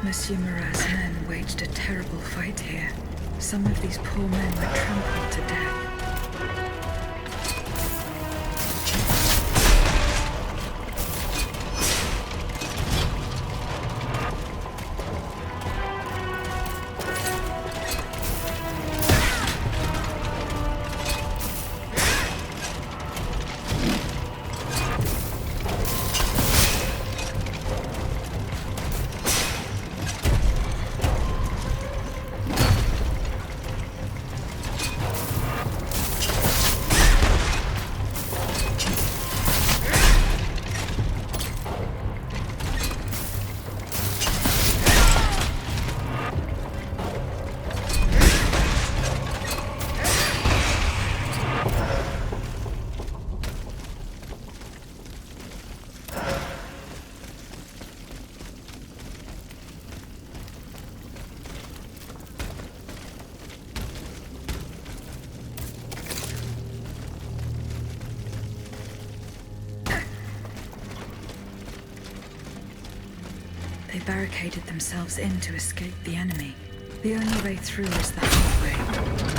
Monsieur Marat's men waged a terrible fight here. Some of these poor men were trampled to death. They barricaded themselves in to escape the enemy. The only way through is the hard way.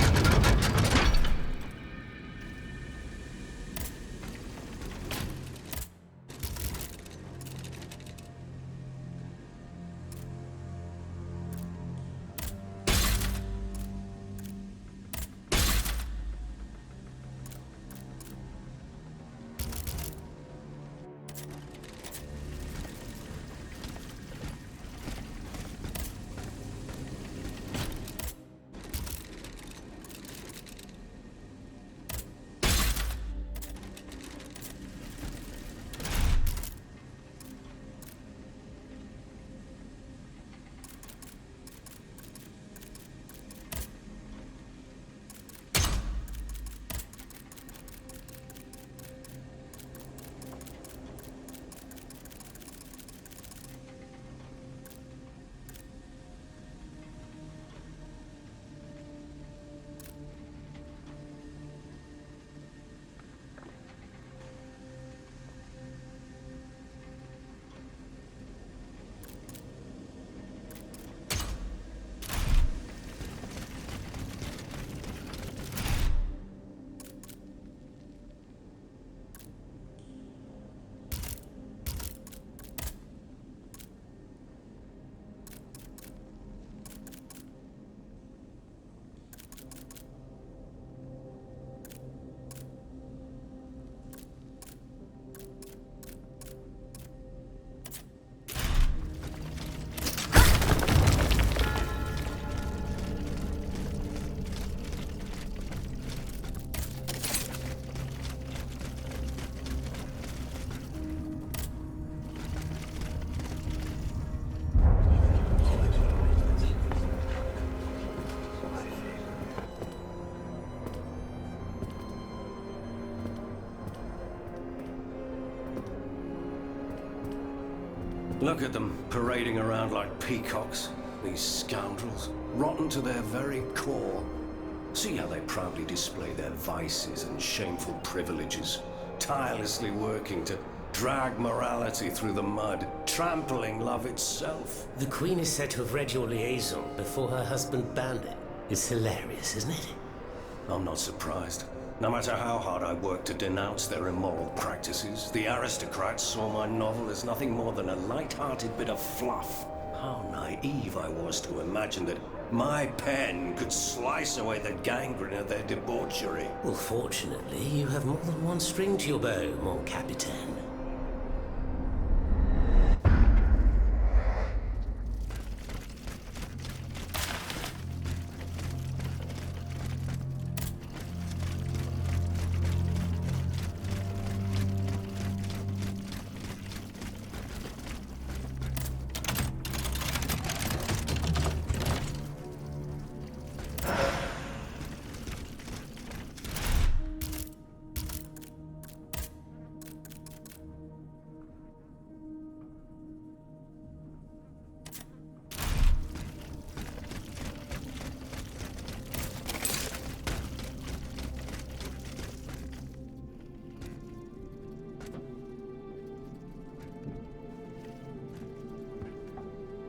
Look at them, parading around like peacocks. These scoundrels, rotten to their very core. See how they proudly display their vices and shameful privileges, tirelessly working to drag morality through the mud, trampling love itself. The Queen is said to have read your liaison before her husband banned it. It's hilarious, isn't it? I'm not surprised. No matter how hard I work to denounce their immoral practices, the aristocrats saw my novel as nothing more than a light-hearted bit of fluff. How naive I was to imagine that my pen could slice away the gangrene of their debauchery. Well, fortunately, you have more than one string to your bow, mon capitaine.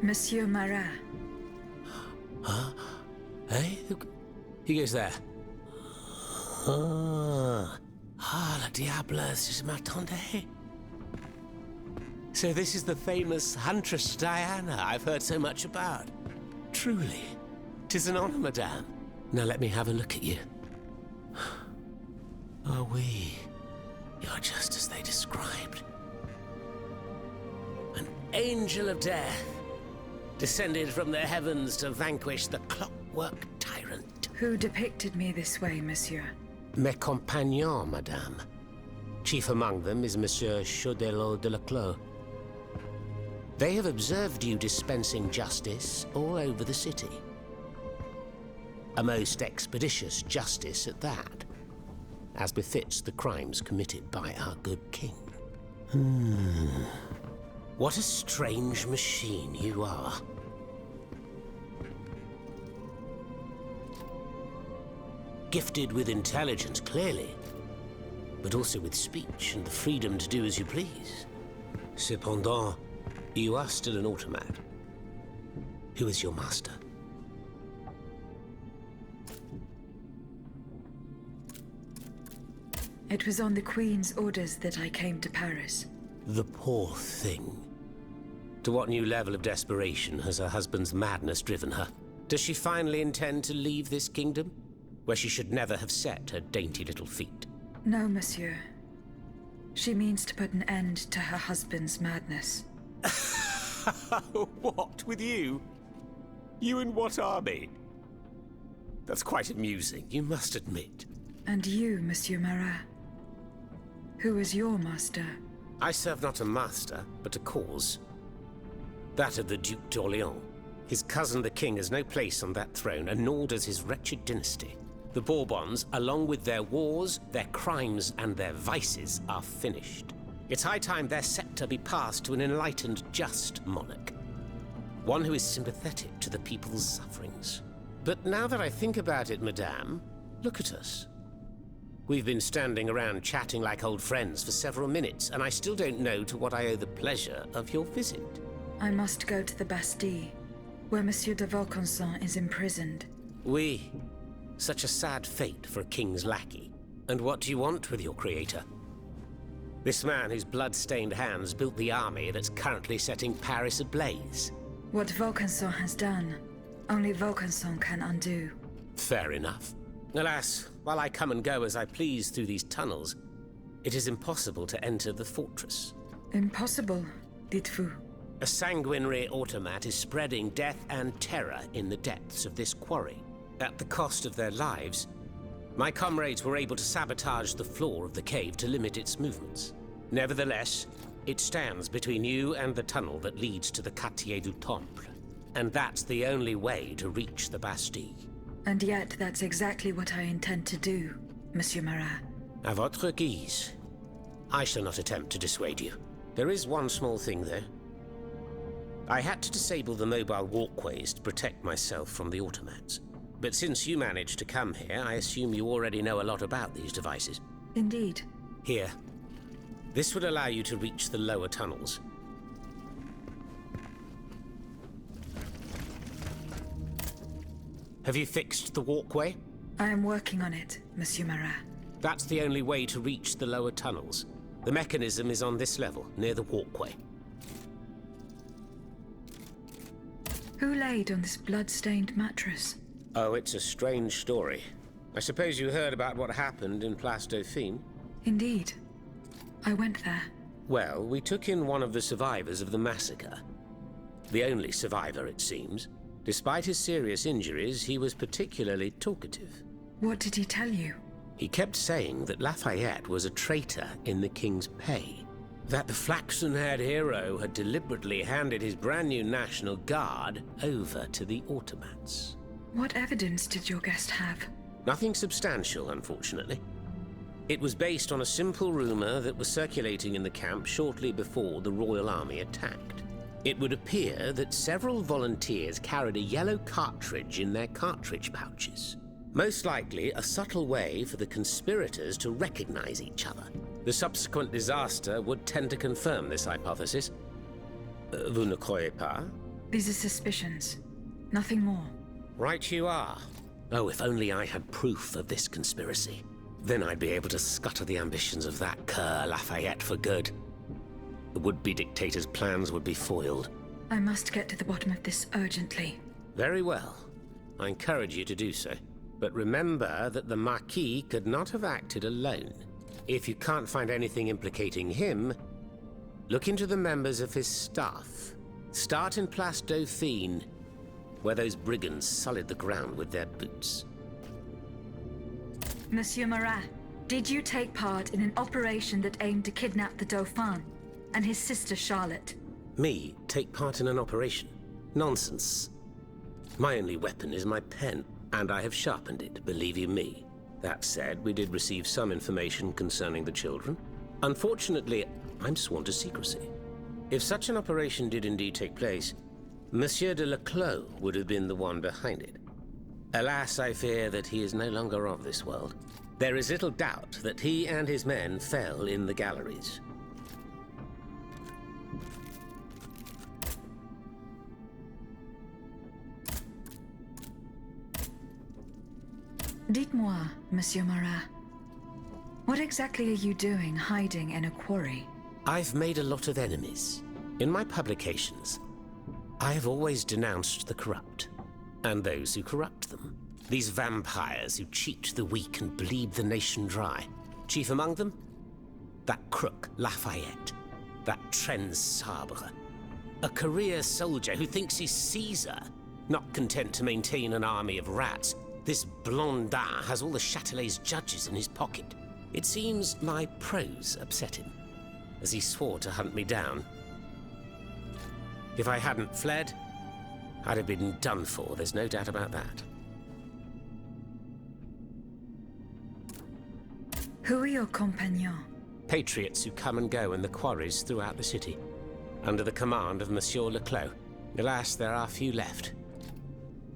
Monsieur Marat. Hey, who goes there? Le diable, je m'attendais. So this is the famous Huntress Diana I've heard so much about. Truly, 'tis an honor, madame. Now let me have a look at you. Oh, oui. You're just as they described. An angel of death, descended from the heavens to vanquish the clockwork tyrant. Who depicted me this way, monsieur? Mes compagnons, madame. Chief among them is Monsieur Chaudelot de la Clos. They have observed you dispensing justice all over the city. A most expeditious justice at that, as befits the crimes committed by our good king. What a strange machine you are. Gifted with intelligence, clearly, but also with speech and the freedom to do as you please. Cependant, you are still an automat. Who is your master? It was on the Queen's orders that I came to Paris. The poor thing. To what new level of desperation has her husband's madness driven her? Does she finally intend to leave this kingdom, where she should never have set her dainty little feet? No, monsieur. She means to put an end to her husband's madness. What, with you? You in what army? That's quite amusing, you must admit. And you, Monsieur Marat. Who is your master? I serve not a master, but a cause. That of the Duc d'Orléans. His cousin the king has no place on that throne, and nor does his wretched dynasty. The Bourbons, along with their wars, their crimes, and their vices, are finished. It's high time their scepter be passed to an enlightened, just monarch. One who is sympathetic to the people's sufferings. But now that I think about it, madame, look at us. We've been standing around chatting like old friends for several minutes, and I still don't know to what I owe the pleasure of your visit. I must go to the Bastille, where Monsieur de Vaucanson is imprisoned. Oui. Such a sad fate for a king's lackey. And what do you want with your creator? This man whose blood-stained hands built the army that's currently setting Paris ablaze. What Vaucanson has done, only Vaucanson can undo. Fair enough. Alas, while I come and go as I please through these tunnels, it is impossible to enter the fortress. Impossible, dites-vous? A sanguinary automat is spreading death and terror in the depths of this quarry. At the cost of their lives, my comrades were able to sabotage the floor of the cave to limit its movements. Nevertheless, it stands between you and the tunnel that leads to the Quartier du Temple. And that's the only way to reach the Bastille. And yet that's exactly what I intend to do, Monsieur Marat. À votre guise. I shall not attempt to dissuade you. There is one small thing, though. I had to disable the mobile walkways to protect myself from the automats. But since you managed to come here, I assume you already know a lot about these devices. Indeed. Here. This would allow you to reach the lower tunnels. Have you fixed the walkway? I am working on it, Monsieur Marat. That's the only way to reach the lower tunnels. The mechanism is on this level, near the walkway. Who laid on this blood-stained mattress? Oh, it's a strange story. I suppose you heard about what happened in Place Dauphine? Indeed. I went there. Well, we took in one of the survivors of the massacre. The only survivor, it seems. Despite his serious injuries, he was particularly talkative. What did he tell you? He kept saying that Lafayette was a traitor in the king's pay. That the flaxen-haired hero had deliberately handed his brand new National Guard over to the automats. What evidence did your guest have? Nothing substantial, unfortunately. It was based on a simple rumor that was circulating in the camp shortly before the Royal Army attacked. It would appear that several volunteers carried a yellow cartridge in their cartridge pouches. Most likely a subtle way for the conspirators to recognize each other. The subsequent disaster would tend to confirm this hypothesis. Vous ne croyez pas? These are suspicions. Nothing more. Right you are. Oh, if only I had proof of this conspiracy. Then I'd be able to scutter the ambitions of that cur Lafayette for good. The would-be dictator's plans would be foiled. I must get to the bottom of this urgently. Very well. I encourage you to do so. But remember that the Marquis could not have acted alone. If you can't find anything implicating him, look into the members of his staff. Start in Place Dauphine, where those brigands sullied the ground with their boots. Monsieur Marat, did you take part in an operation that aimed to kidnap the Dauphin and his sister Charlotte? Me take part in an operation? Nonsense. My only weapon is my pen, and I have sharpened it, believe you me. That said, we did receive some information concerning the children. Unfortunately, I'm sworn to secrecy. If such an operation did indeed take place, Monsieur de Leclos would have been the one behind it. Alas, I fear that he is no longer of this world. There is little doubt that he and his men fell in the galleries. Dites-moi, Monsieur Marat, what exactly are you doing hiding in a quarry? I've made a lot of enemies. In my publications, I have always denounced the corrupt, and those who corrupt them. These vampires who cheat the weak and bleed the nation dry. Chief among them? That crook, Lafayette. That Trenz Sabre. A career soldier who thinks he's Caesar. Not content to maintain an army of rats, this Blondin has all the Châtelet's judges in his pocket. It seems my prose upset him, as he swore to hunt me down. If I hadn't fled, I'd have been done for, there's no doubt about that. Who are your compagnons? Patriots who come and go in the quarries throughout the city, under the command of Monsieur Leclos. Alas, there are few left.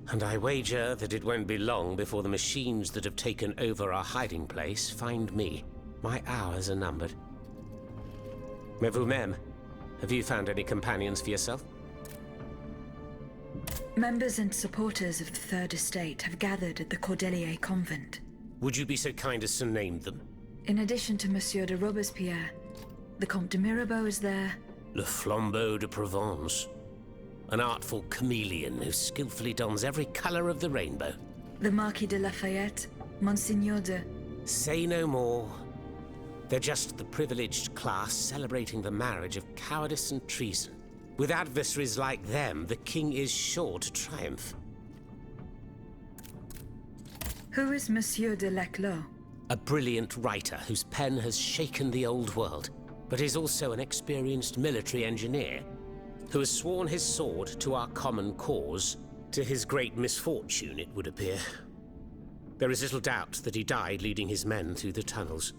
And I wager that it won't be long before the machines that have taken over our hiding place find me. My hours are numbered. Mais vous-même, have you found any companions for yourself? Members and supporters of the Third Estate have gathered at the Cordelier Convent. Would you be so kind as to name them? In addition to Monsieur de Robespierre, the Comte de Mirabeau is there. Le Flambeau de Provence. An artful chameleon who skillfully dons every color of the rainbow. The Marquis de Lafayette, Monseigneur de... Say no more. They're just the privileged class celebrating the marriage of cowardice and treason. With adversaries like them, the king is sure to triumph. Who is Monsieur de Leclos? A brilliant writer whose pen has shaken the old world, but is also an experienced military engineer who has sworn his sword to our common cause, to his great misfortune, it would appear. There is little doubt that he died leading his men through the tunnels.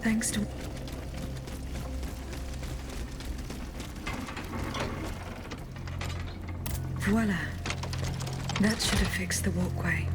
Thanks to... Voila. That should have fixed the walkway.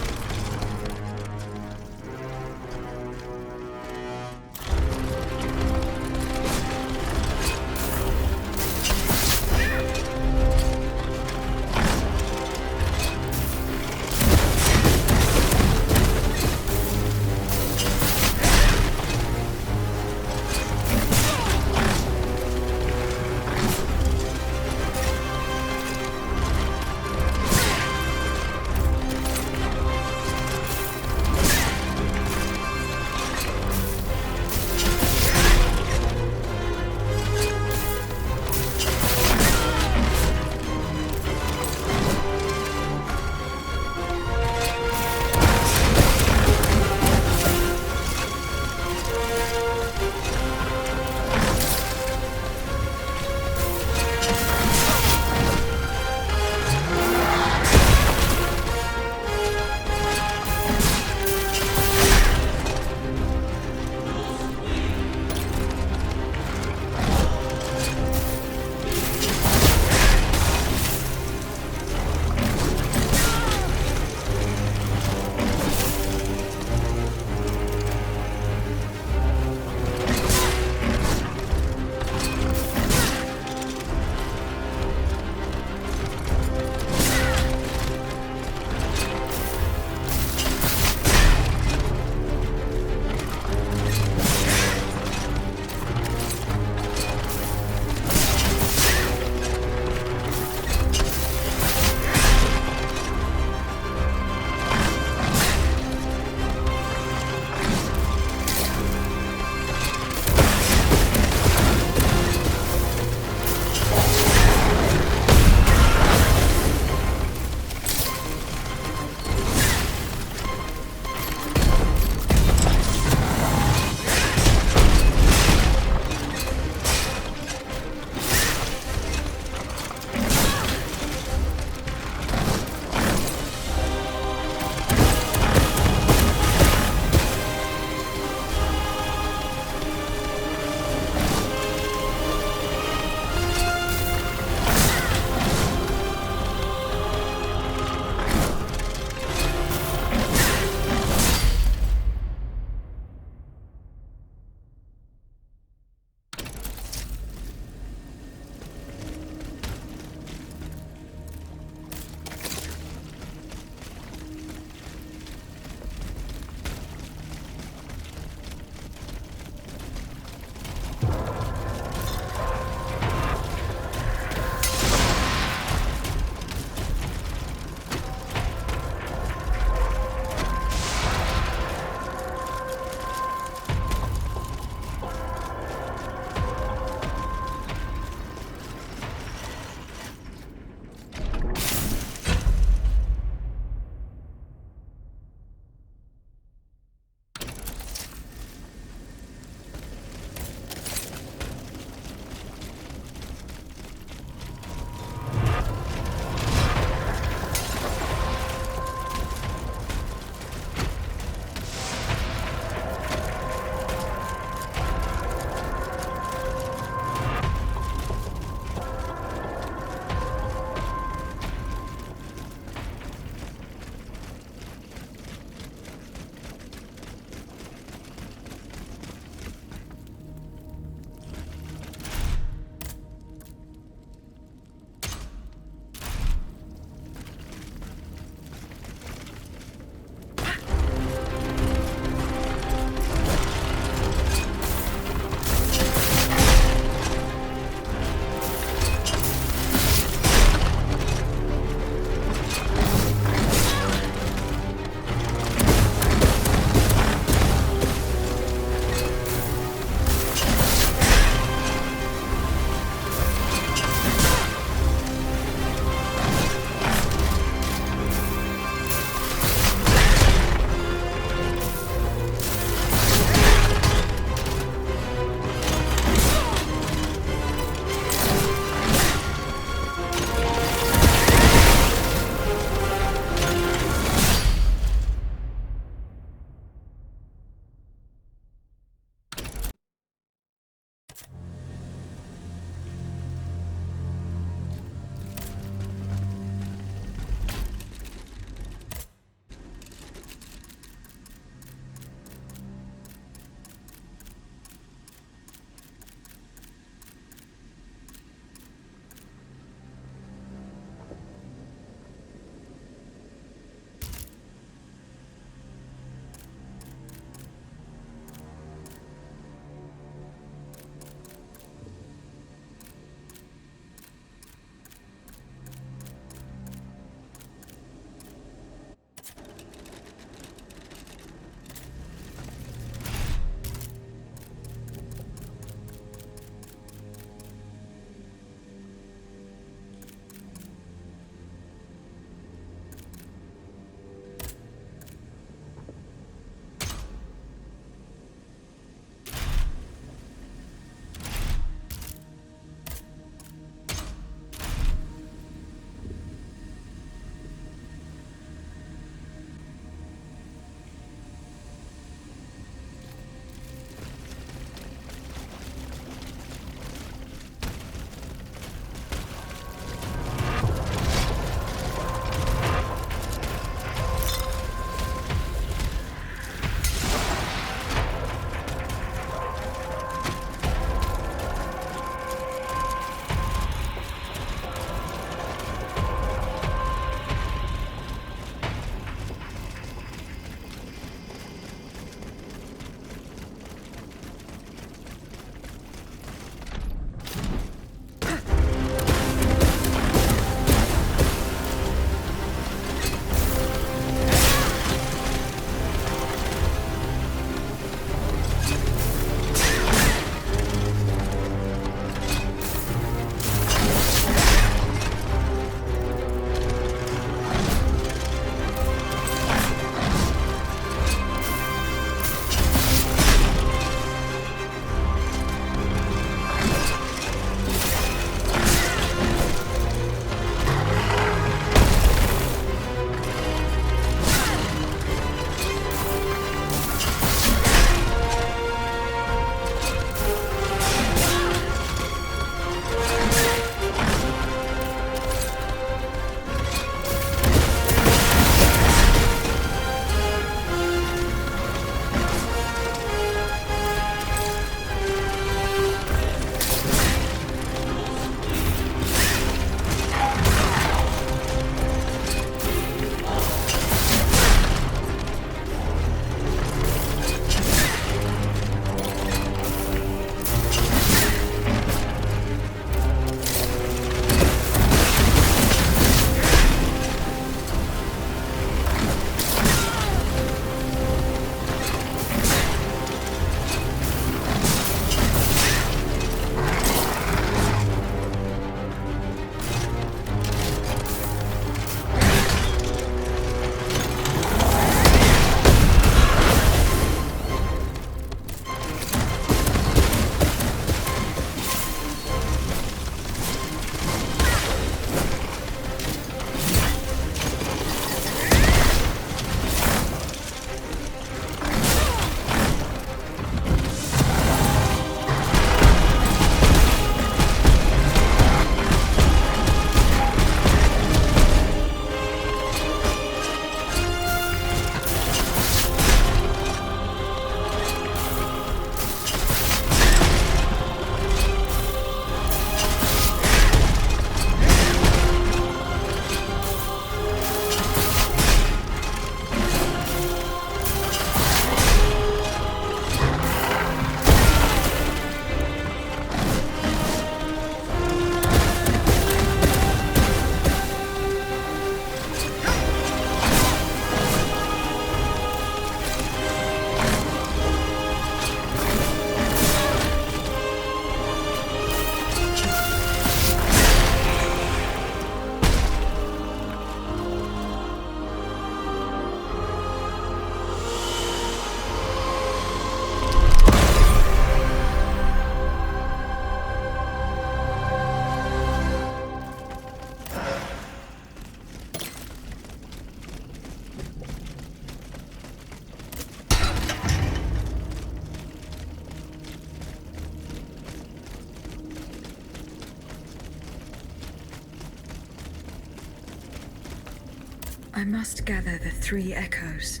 I must gather the 3 echoes.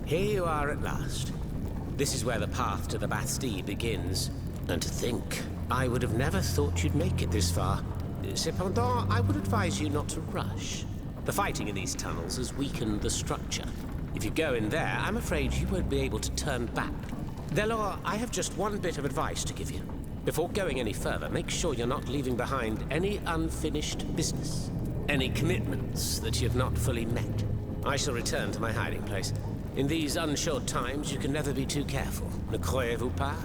Here you are at last. This is where the path to the Bastille begins. And to think, I would have never thought you'd make it this far. Cependant, I would advise you not to rush. The fighting in these tunnels has weakened the structure. If you go in there, I'm afraid you won't be able to turn back. Delor, I have just one bit of advice to give you. Before going any further, make sure you're not leaving behind any unfinished business. Any commitments that you've not fully met. I shall return to my hiding place. In these unsure times, you can never be too careful. Ne croyez-vous pas?